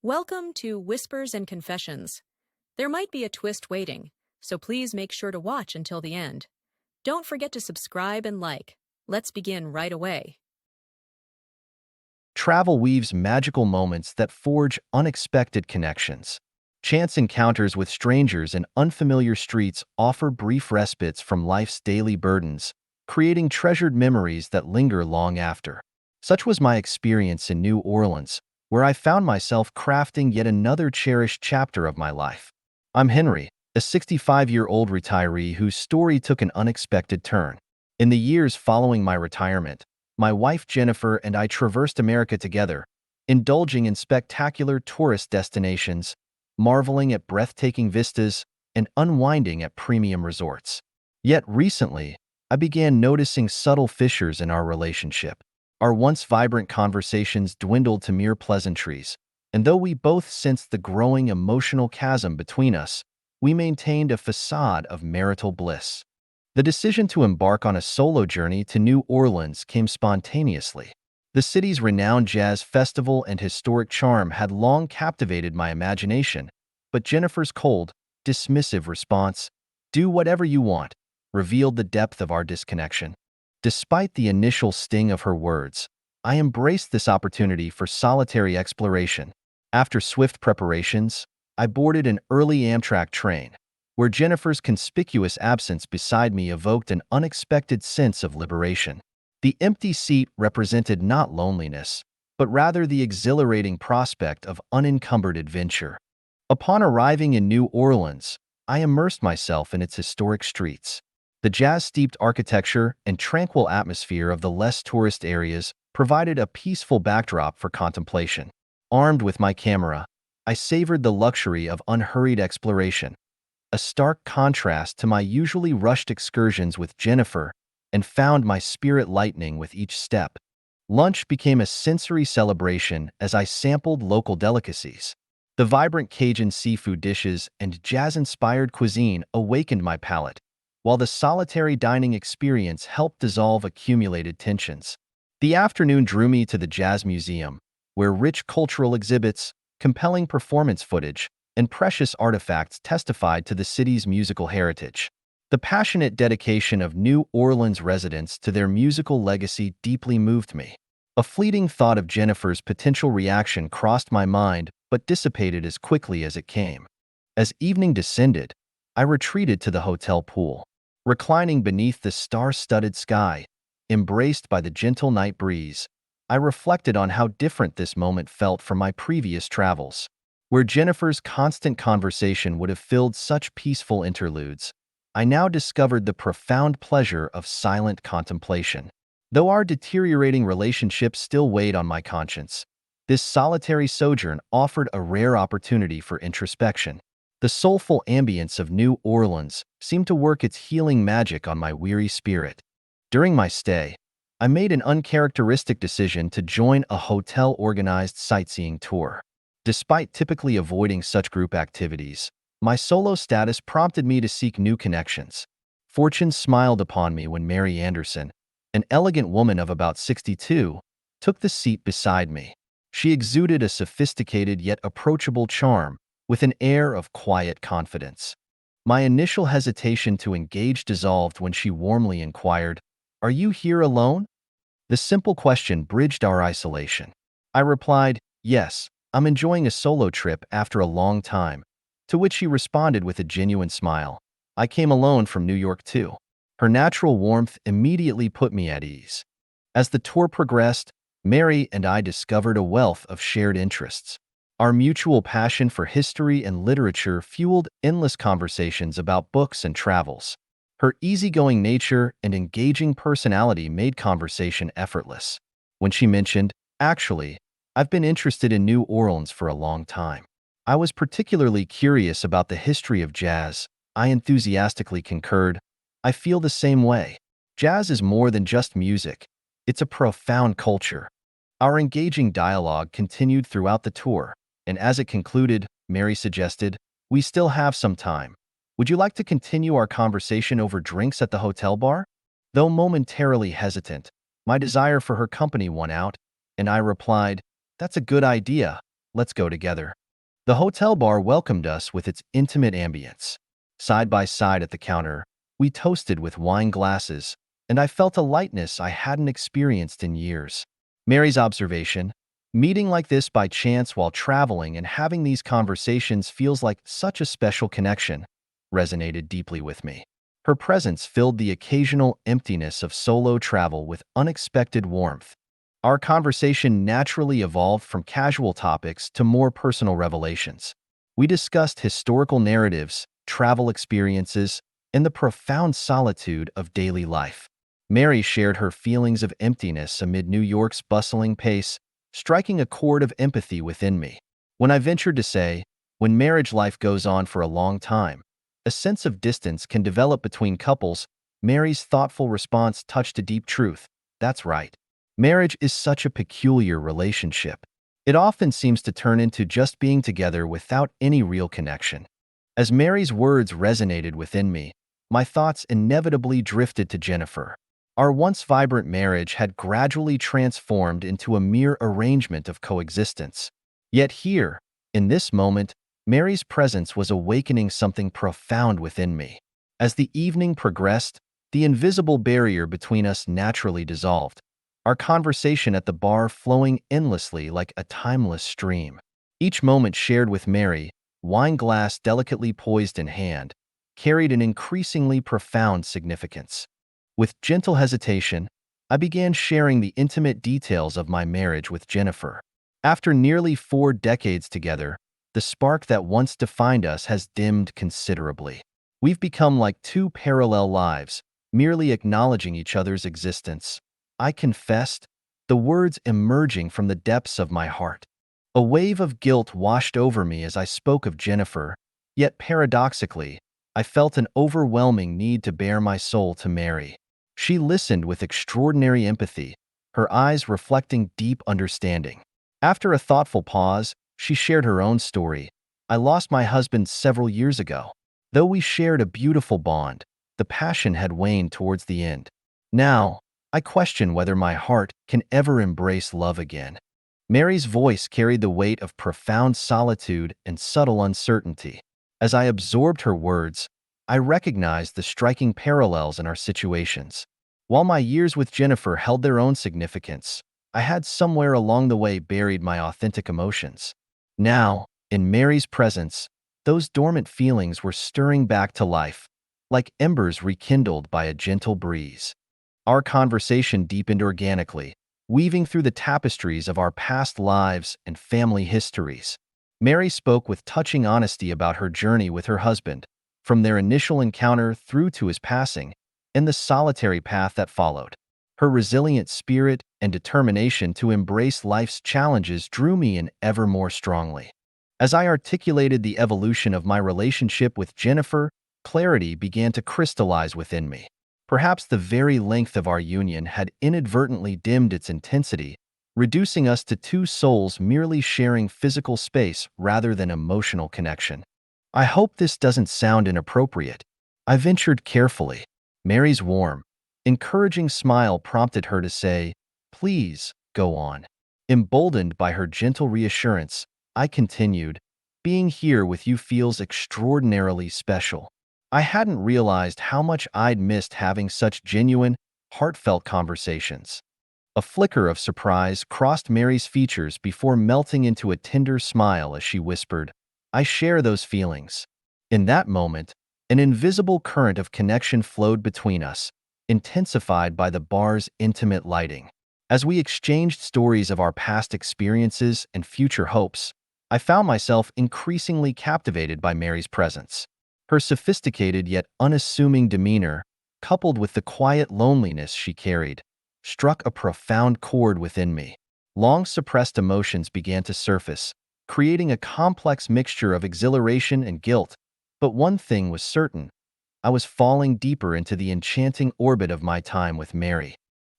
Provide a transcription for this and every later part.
Welcome to Whispers and Confessions. There might be a twist waiting, so please make sure to watch until the end. Don't forget to subscribe and like. Let's begin right away. Travel weaves magical moments that forge unexpected connections. Chance encounters with strangers in unfamiliar streets offer brief respites from life's daily burdens, creating treasured memories that linger long after. Such was my experience in New Orleans, where I found myself crafting yet another cherished chapter of my life. I'm Henry, a 65-year-old retiree whose story took an unexpected turn. In the years following my retirement, my wife Jennifer and I traversed America together, indulging in spectacular tourist destinations, marveling at breathtaking vistas, and unwinding at premium resorts. Yet recently, I began noticing subtle fissures in our relationship. Our once vibrant conversations dwindled to mere pleasantries, and though we both sensed the growing emotional chasm between us, we maintained a facade of marital bliss. The decision to embark on a solo journey to New Orleans came spontaneously. The city's renowned jazz festival and historic charm had long captivated my imagination, but Jennifer's cold, dismissive response, "Do whatever you want," revealed the depth of our disconnection. Despite the initial sting of her words, I embraced this opportunity for solitary exploration. After swift preparations, I boarded an early Amtrak train, where Jennifer's conspicuous absence beside me evoked an unexpected sense of liberation. The empty seat represented not loneliness, but rather the exhilarating prospect of unencumbered adventure. Upon arriving in New Orleans, I immersed myself in its historic streets. The jazz-steeped architecture and tranquil atmosphere of the less tourist areas provided a peaceful backdrop for contemplation. Armed with my camera, I savored the luxury of unhurried exploration, a stark contrast to my usually rushed excursions with Jennifer, and found my spirit lightening with each step. Lunch became a sensory celebration as I sampled local delicacies. The vibrant Cajun seafood dishes and jazz-inspired cuisine awakened my palate, while the solitary dining experience helped dissolve accumulated tensions. The afternoon drew me to the Jazz Museum, where rich cultural exhibits, compelling performance footage, and precious artifacts testified to the city's musical heritage. The passionate dedication of New Orleans residents to their musical legacy deeply moved me. A fleeting thought of Jennifer's potential reaction crossed my mind but dissipated as quickly as it came. As evening descended, I retreated to the hotel pool. Reclining beneath the star-studded sky, embraced by the gentle night breeze, I reflected on how different this moment felt from my previous travels. Where Jennifer's constant conversation would have filled such peaceful interludes, I now discovered the profound pleasure of silent contemplation. Though our deteriorating relationship still weighed on my conscience, this solitary sojourn offered a rare opportunity for introspection. The soulful ambience of New Orleans seemed to work its healing magic on my weary spirit. During my stay, I made an uncharacteristic decision to join a hotel-organized sightseeing tour. Despite typically avoiding such group activities, my solo status prompted me to seek new connections. Fortune smiled upon me when Mary Anderson, an elegant woman of about 62, took the seat beside me. She exuded a sophisticated yet approachable charm, with an air of quiet confidence. My initial hesitation to engage dissolved when she warmly inquired, "Are you here alone?" The simple question bridged our isolation. I replied, "Yes, I'm enjoying a solo trip after a long time," to which she responded with a genuine smile, "I came alone from New York too." Her natural warmth immediately put me at ease. As the tour progressed, Mary and I discovered a wealth of shared interests. Our mutual passion for history and literature fueled endless conversations about books and travels. Her easygoing nature and engaging personality made conversation effortless. When she mentioned, "Actually, I've been interested in New Orleans for a long time. I was particularly curious about the history of jazz," I enthusiastically concurred, "I feel the same way. Jazz is more than just music. It's a profound culture." Our engaging dialogue continued throughout the tour, and as it concluded, Mary suggested, "We still have some time. Would you like to continue our conversation over drinks at the hotel bar?" Though momentarily hesitant, my desire for her company won out, and I replied, "That's a good idea. let's go together. The hotel bar welcomed us with its intimate ambience. Side by side at the counter, we toasted with wine glasses, and I felt a lightness I hadn't experienced in years. Mary's observation, meeting like this by chance while traveling and having these conversations feels like such a special connection, resonated deeply with me. Her presence filled the occasional emptiness of solo travel with unexpected warmth. Our conversation naturally evolved from casual topics to more personal revelations. We discussed historical narratives, travel experiences, and the profound solitude of daily life. Mary shared her feelings of emptiness amid New York's bustling pace, striking a chord of empathy within me. When I ventured to say, when marriage life goes on for a long time, a sense of distance can develop between couples, Mary's thoughtful response touched a deep truth. That's right. Marriage is such a peculiar relationship. It often seems to turn into just being together without any real connection. As Mary's words resonated within me, my thoughts inevitably drifted to Jennifer. Our once vibrant marriage had gradually transformed into a mere arrangement of coexistence. Yet here, in this moment, Mary's presence was awakening something profound within me. As the evening progressed, the invisible barrier between us naturally dissolved, our conversation at the bar flowing endlessly like a timeless stream. Each moment shared with Mary, wine glass delicately poised in hand, carried an increasingly profound significance. With gentle hesitation, I began sharing the intimate details of my marriage with Jennifer. After nearly 4 decades together, the spark that once defined us has dimmed considerably. We've become like two parallel lives, merely acknowledging each other's existence. I confessed, the words emerging from the depths of my heart. A wave of guilt washed over me as I spoke of Jennifer, yet paradoxically, I felt an overwhelming need to bare my soul to Mary. She listened with extraordinary empathy, her eyes reflecting deep understanding. After a thoughtful pause, she shared her own story. I lost my husband several years ago. Though we shared a beautiful bond, the passion had waned towards the end. Now, I question whether my heart can ever embrace love again. Mary's voice carried the weight of profound solitude and subtle uncertainty. As I absorbed her words, I recognized the striking parallels in our situations. While my years with Jennifer held their own significance, I had somewhere along the way buried my authentic emotions. Now, in Mary's presence, those dormant feelings were stirring back to life, like embers rekindled by a gentle breeze. Our conversation deepened organically, weaving through the tapestries of our past lives and family histories. Mary spoke with touching honesty about her journey with her husband, from their initial encounter through to his passing, and the solitary path that followed. Her resilient spirit and determination to embrace life's challenges drew me in ever more strongly. As I articulated the evolution of my relationship with Jennifer, clarity began to crystallize within me. Perhaps the very length of our union had inadvertently dimmed its intensity, reducing us to two souls merely sharing physical space rather than emotional connection. I hope this doesn't sound inappropriate. I ventured carefully. Mary's warm, encouraging smile prompted her to say, "Please, go on." Emboldened by her gentle reassurance, I continued, "Being here with you feels extraordinarily special." I hadn't realized how much I'd missed having such genuine, heartfelt conversations. A flicker of surprise crossed Mary's features before melting into a tender smile as she whispered, "I share those feelings." In that moment, an invisible current of connection flowed between us, intensified by the bar's intimate lighting. As we exchanged stories of our past experiences and future hopes, I found myself increasingly captivated by Mary's presence. Her sophisticated yet unassuming demeanor, coupled with the quiet loneliness she carried, struck a profound chord within me. Long-suppressed emotions began to surface, creating a complex mixture of exhilaration and guilt. But one thing was certain: I was falling deeper into the enchanting orbit of my time with Mary.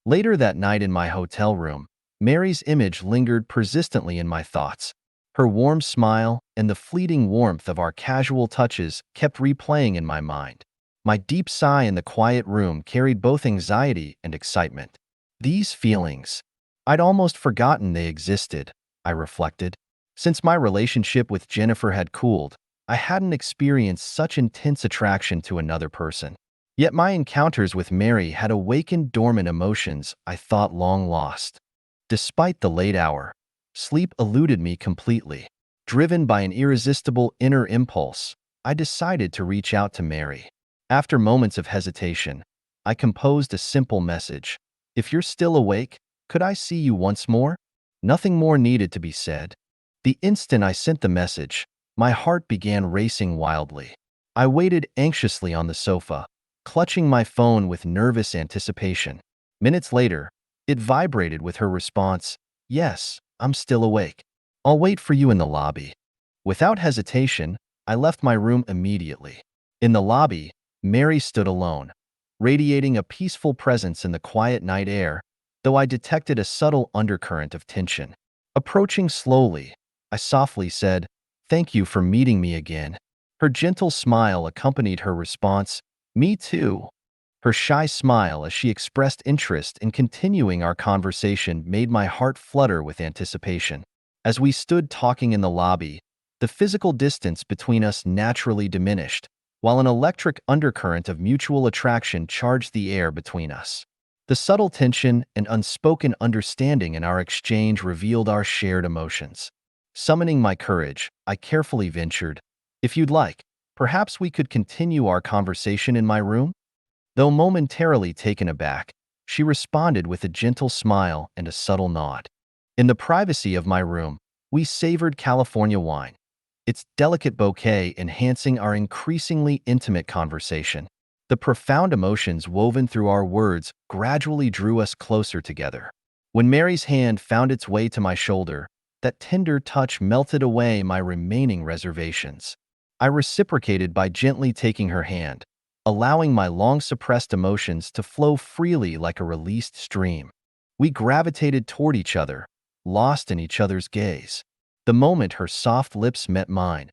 Later that night in my hotel room, Mary's image lingered persistently in my thoughts. Her warm smile and the fleeting warmth of our casual touches kept replaying in my mind. My deep sigh in the quiet room carried both anxiety and excitement. These feelings, I'd almost forgotten they existed, I reflected. Since my relationship with Jennifer had cooled, I hadn't experienced such intense attraction to another person. Yet my encounters with Mary had awakened dormant emotions I thought long lost. Despite the late hour, sleep eluded me completely. Driven by an irresistible inner impulse, I decided to reach out to Mary. After moments of hesitation, I composed a simple message. If you're still awake, could I see you once more? Nothing more needed to be said. The instant I sent the message, my heart began racing wildly. I waited anxiously on the sofa, clutching my phone with nervous anticipation. Minutes later, it vibrated with her response, "Yes, I'm still awake. I'll wait for you in the lobby." Without hesitation, I left my room immediately. In the lobby, Mary stood alone, radiating a peaceful presence in the quiet night air, though I detected a subtle undercurrent of tension. Approaching slowly, I softly said, "Thank you for meeting me again." Her gentle smile accompanied her response, "Me too." Her shy smile as she expressed interest in continuing our conversation made my heart flutter with anticipation. As we stood talking in the lobby, the physical distance between us naturally diminished, while an electric undercurrent of mutual attraction charged the air between us. The subtle tension and unspoken understanding in our exchange revealed our shared emotions. Summoning my courage, I carefully ventured, "If you'd like, perhaps we could continue our conversation in my room?" Though momentarily taken aback, she responded with a gentle smile and a subtle nod. In the privacy of my room, we savored California wine, its delicate bouquet enhancing our increasingly intimate conversation. The profound emotions woven through our words gradually drew us closer together. When Mary's hand found its way to my shoulder, that tender touch melted away my remaining reservations. I reciprocated by gently taking her hand, allowing my long-suppressed emotions to flow freely like a released stream. We gravitated toward each other, lost in each other's gaze. The moment her soft lips met mine,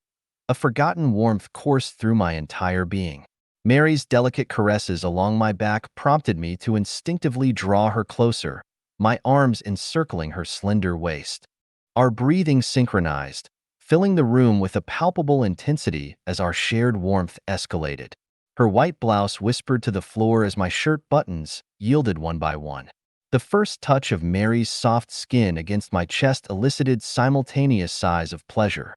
a forgotten warmth coursed through my entire being. Mary's delicate caresses along my back prompted me to instinctively draw her closer, my arms encircling her slender waist. Our breathing synchronized, filling the room with a palpable intensity as our shared warmth escalated. Her white blouse whispered to the floor as my shirt buttons yielded one by one. The first touch of Mary's soft skin against my chest elicited simultaneous sighs of pleasure.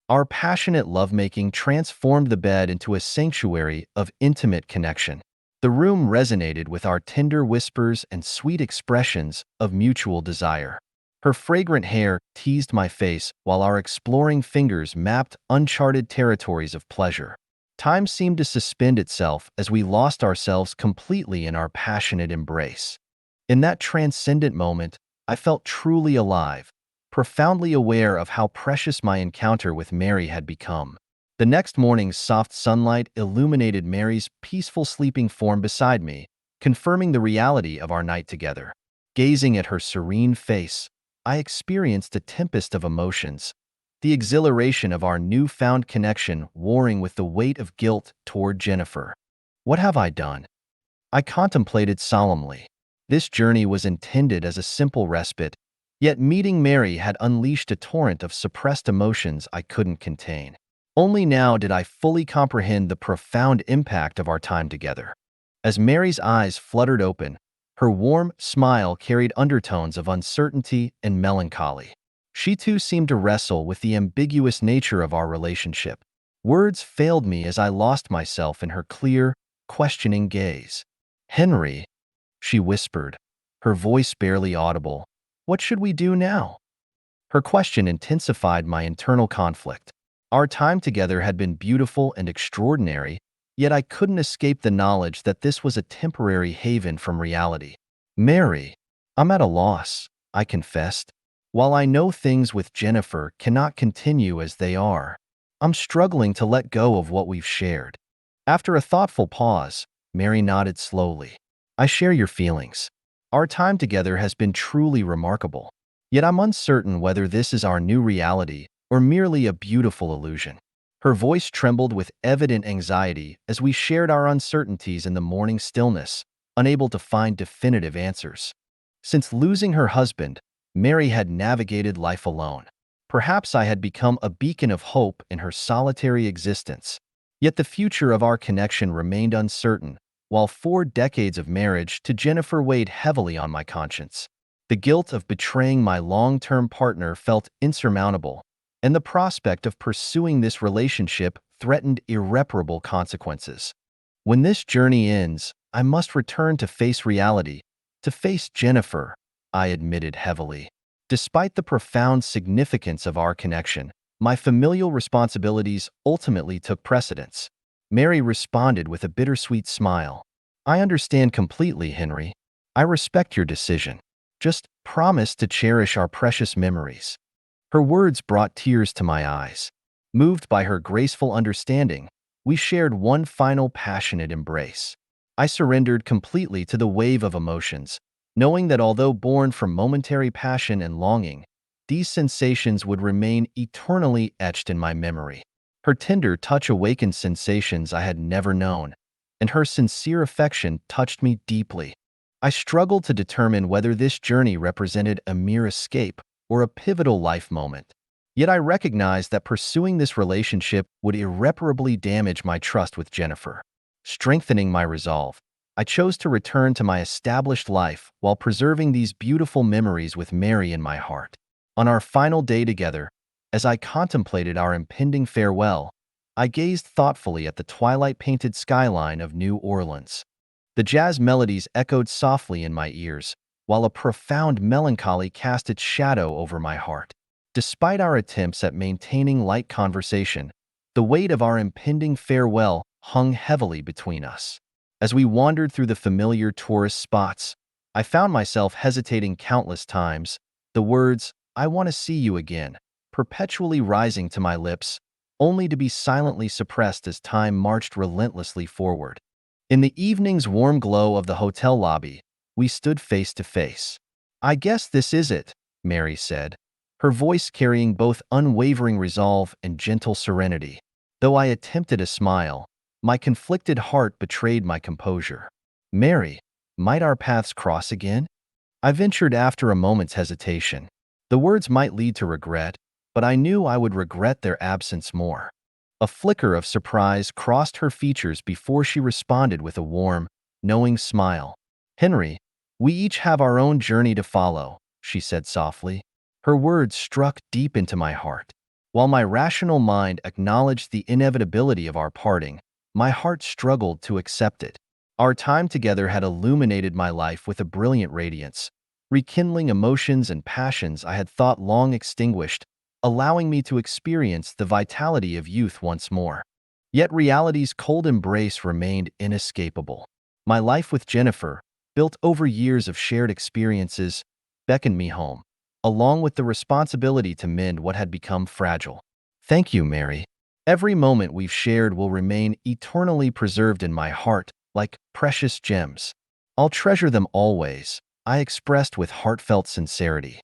Our passionate lovemaking transformed the bed into a sanctuary of intimate connection. The room resonated with our tender whispers and sweet expressions of mutual desire. Her fragrant hair teased my face while our exploring fingers mapped uncharted territories of pleasure. Time seemed to suspend itself as we lost ourselves completely in our passionate embrace. In that transcendent moment, I felt truly alive, profoundly aware of how precious my encounter with Mary had become. The next morning's soft sunlight illuminated Mary's peaceful sleeping form beside me, confirming the reality of our night together. Gazing at her serene face, I experienced a tempest of emotions, the exhilaration of our newfound connection warring with the weight of guilt toward Jennifer. What have I done? I contemplated solemnly. This journey was intended as a simple respite, yet meeting Mary had unleashed a torrent of suppressed emotions I couldn't contain. Only now did I fully comprehend the profound impact of our time together. As Mary's eyes fluttered open, her warm smile carried undertones of uncertainty and melancholy. She too seemed to wrestle with the ambiguous nature of our relationship. Words failed me as I lost myself in her clear, questioning gaze. "Henry," she whispered, her voice barely audible, "what should we do now?" Her question intensified my internal conflict. Our time together had been beautiful and extraordinary, yet I couldn't escape the knowledge that this was a temporary haven from reality. "Mary, I'm at a loss," I confessed. "While I know things with Jennifer cannot continue as they are, I'm struggling to let go of what we've shared." After a thoughtful pause, Mary nodded slowly. "I share your feelings. Our time together has been truly remarkable. Yet I'm uncertain whether this is our new reality or merely a beautiful illusion." Her voice trembled with evident anxiety as we shared our uncertainties in the morning stillness, unable to find definitive answers. Since losing her husband, Mary had navigated life alone. Perhaps I had become a beacon of hope in her solitary existence. Yet the future of our connection remained uncertain, while 4 decades of marriage to Jennifer weighed heavily on my conscience. The guilt of betraying my long-term partner felt insurmountable, and the prospect of pursuing this relationship threatened irreparable consequences. When this journey ends, I must return to face reality, to face Jennifer, I admitted heavily. Despite the profound significance of our connection, my familial responsibilities ultimately took precedence. Mary responded with a bittersweet smile. I understand completely, Henry. I respect your decision. Just promise to cherish our precious memories. Her words brought tears to my eyes. Moved by her graceful understanding, we shared one final passionate embrace. I surrendered completely to the wave of emotions, knowing that although born from momentary passion and longing, these sensations would remain eternally etched in my memory. Her tender touch awakened sensations I had never known, and her sincere affection touched me deeply. I struggled to determine whether this journey represented a mere escape or a pivotal life moment. Yet I recognized that pursuing this relationship would irreparably damage my trust with Jennifer. Strengthening my resolve, I chose to return to my established life while preserving these beautiful memories with Mary in my heart. On our final day together, as I contemplated our impending farewell, I gazed thoughtfully at the twilight-painted skyline of New Orleans. The jazz melodies echoed softly in my ears, while a profound melancholy cast its shadow over my heart. Despite our attempts at maintaining light conversation, the weight of our impending farewell hung heavily between us. As we wandered through the familiar tourist spots, I found myself hesitating countless times, the words, "I want to see you again," perpetually rising to my lips, only to be silently suppressed as time marched relentlessly forward. In the evening's warm glow of the hotel lobby, we stood face to face. "I guess this is it," Mary said, her voice carrying both unwavering resolve and gentle serenity. Though I attempted a smile, my conflicted heart betrayed my composure. "Mary, might our paths cross again?" I ventured after a moment's hesitation. The words might lead to regret, but I knew I would regret their absence more. A flicker of surprise crossed her features before she responded with a warm, knowing smile. "Henry, we each have our own journey to follow," she said softly. Her words struck deep into my heart. While my rational mind acknowledged the inevitability of our parting, my heart struggled to accept it. Our time together had illuminated my life with a brilliant radiance, rekindling emotions and passions I had thought long extinguished, allowing me to experience the vitality of youth once more. Yet reality's cold embrace remained inescapable. My life with Jennifer, built over years of shared experiences, beckoned me home, along with the responsibility to mend what had become fragile. Thank you, Mary. Every moment we've shared will remain eternally preserved in my heart, like precious gems. I'll treasure them always, I expressed with heartfelt sincerity.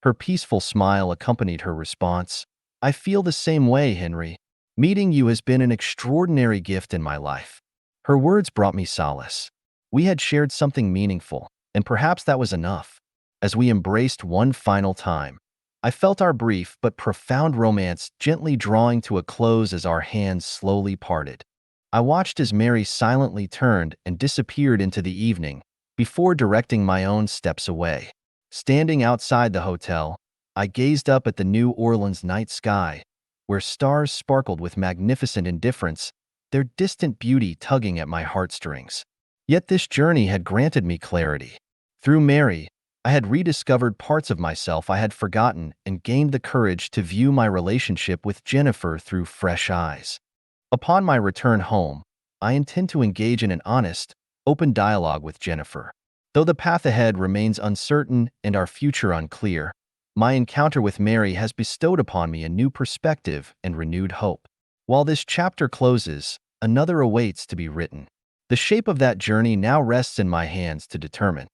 Her peaceful smile accompanied her response. I feel the same way, Henry. Meeting you has been an extraordinary gift in my life. Her words brought me solace. We had shared something meaningful, and perhaps that was enough. As we embraced one final time, I felt our brief but profound romance gently drawing to a close as our hands slowly parted. I watched as Mary silently turned and disappeared into the evening, before directing my own steps away. Standing outside the hotel, I gazed up at the New Orleans night sky, where stars sparkled with magnificent indifference, their distant beauty tugging at my heartstrings. Yet this journey had granted me clarity. Through Mary, I had rediscovered parts of myself I had forgotten and gained the courage to view my relationship with Jennifer through fresh eyes. Upon my return home, I intend to engage in an honest, open dialogue with Jennifer. Though the path ahead remains uncertain and our future unclear, my encounter with Mary has bestowed upon me a new perspective and renewed hope. While this chapter closes, another awaits to be written. The shape of that journey now rests in my hands to determine.